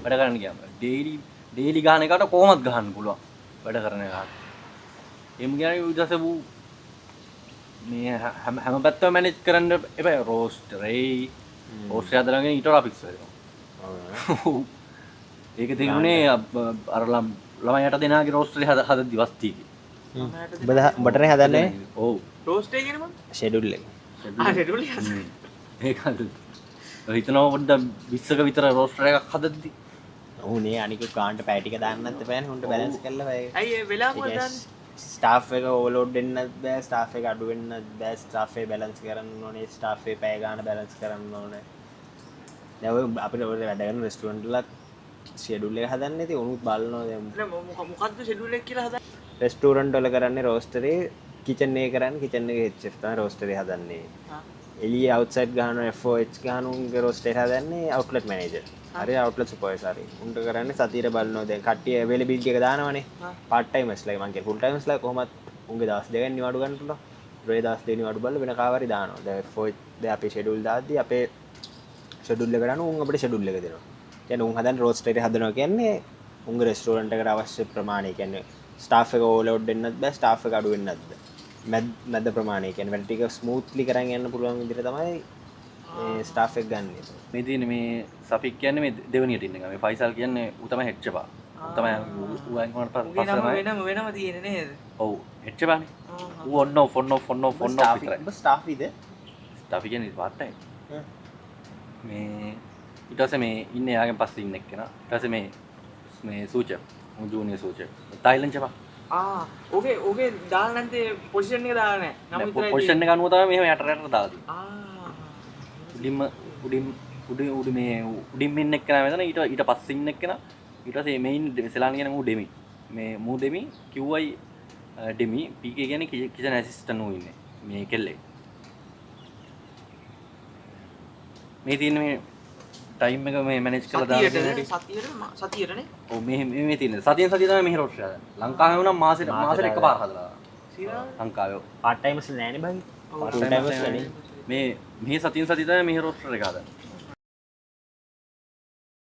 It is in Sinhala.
වැඩ කරන්න ගියාම ඩේලි ගහන එකට කොහොමද ගහන්න පුළුවන් වැඩ කරන එකට. එම් කියන්නේ ඊට පස්සේ ඌ මේ හැම පැත්තම මැනේජ් කරන්න එපා. රෝස්ටරේ හදලාගෙන ඊට වඩා පිස්සු වෙනවා. ඒක තිබුණේ අර ළමයට දෙනාගේ රෝස්ටරේ හද දිවස්තියේ. බටනේ හදන්නේ. ඔව් රෝස්ට් එක කියන්නේ මොකක්ද? ෂෙඩියුල් එක. ෂෙඩියුල් එක. ඒකද හිතනවා පොඩ්ඩක් 20ක විතර රෝස්ටර් එකක් හදද්දි උනේ අනික කාන්ට පැය ටික දාන්නත් එපානේ උන්ට බැලන්ස් කරලා බෑ. ඇයි ඒ වෙලාව මොකද දාන්නේ? ස්ටාෆ් එක ඕවර්ලෝඩ් වෙන්නත් බෑ, ස්ටාෆ් එක අඩු වෙන්නත් බෑ, ස්ටාෆ් එක බැලන්ස් කරන්න ඕනේ, ස්ටාෆ් එක පැය ගන්න බැලන්ස් කරන්න ඕනේ. දැන් ඔය අපිට ඔය වැඩ කරන රෙස්ටුරන්ට් වල ෂෙඩියුල් එක හදන්නේ ඉතින් උනුත් බලනවා දැන්. මොකද්ද ෂෙඩියුල් එක කියලා හදන්නේ? රෙස්ටුරන්ට් වල කරන්නේ රෝස්ටරේ, කිචන් එකේ කරන්නේ කිචන් එකේ හෙඩ් ෂෙෆ් තමයි රෝස්ටරේ හදන්නේ. එළියේ අවුට්සයිඩ් ගහනවා FOH ගහන උන්ගේ රෝස්ටරේ හදන්නේ අවුට්ලට් මැනේජර්. හරි අවුට්ලට් සුපර්වයිසර්. උන්ට කරන්නේ සතියේ බලනවා දැන් කට්ටිය අවైలබිලිටි එක දානවනේ. පාර්ට් ටයිමර්ස්ලා මං කියන්නේ ෆුල් ටයිමර්ස්ලා කොහොමත් උන්ගේ දවස් දෙකෙන් නිවාඩු ගන්න පුළුවන්. රේ දවස් දෙකෙන් නිවාඩු බලලා වෙන කාවරි දානවා. දැන් FOH දැන් අපේ ෂෙඩියුල් දාද්දි අපේ ෂෙඩියුල් එක ගන්න උන් අපිට ෂෙඩියුල් එක දෙනවා. කියන්නේ උන් හදන්නේ රෝස්ටරේ හදනවා කියන්නේ උන්ගේ රෙස්ටුරන්ට් එකට අවශ්‍ය ප්‍රමාණය කියන්නේ ස්ටාෆ් එක ඕවර්ලෝඩ් වෙන්නත් බෑ, ස්ටාෆ් එක අඩු වෙන්නත් බෑ. මැද ප්‍රමාණය කියන්නේ වැඩ ටික ස්මූත්ලි කරන් යන්න පුළුවන් විදිහට තමයි මේ ස්ටාෆ් එක ගන්න. මේ තියෙන්නේ මේ සෆික් කියන්නේ මේ දෙවනියට ඉන්න එක. මේ ෆයිසල් කියන්නේ ඌ තමයි හෙඩ් චපා. ඌ තමයි ඌ අයින් වුණාට පස්සේ තමයි වෙනම තියෙන්නේ නේද? ඔව් හෙඩ් චපානේ. ඌ ඔන්න ඔෆ් විතරයි. ස්ටාෆ් ඉද ස්ටාෆ් කියන්නේ පාර්ට් ටයිම්. මේ ඊට පස්සේ මේ ඉන්නේ යාගෙන් පස්සේ ඉන්න එක්කෙනා. ඊට පස්සේ මේ සූචර්. ඌ ජූනියර් සූචර්. තායිලන්ඩ් චපා. ඕකේ දාලා නැන්තේ පොසිෂන් එක දාලා නැහැ. නම් විතරයි. පොසිෂන් එක අනුව තමයි මෙහෙම යට දාලා තියෙන්නේ. උඩින් ඉන්න එක්කෙනා මෙතන ඊට පස්සේ ඉන්න එක්කෙනා ඊට පස්සේ මේන් සෙලාන් කියන මූ ඩෙමි. මේ මූ ඩෙමි QI ඩෙමි PK කියන්නේ කිචන් ඇසිස්ටන්ට් ඌ ඉන්නේ. මේ කෙල්ලේ. මේ තියෙන මේ ටයිම් එක මේ මැනේජ් කරලා දාලා සතියේනේ. ඔව් මේ තියෙන සතියෙන් සතිය තමයි මෙහෙ රෝස්ට් හදන්නේ. ලංකාවේ වුණා මාසෙට එකපාර හදලා. ලංකාවේ පාර්ට් ටයිමර්ස් නෑනේ බං. ෆුල් ටයිමර්ස් නේ. මේ සතියෙන් සතිය තමයි මෙහෙ රෝස්ටර් එක හදන්නේ.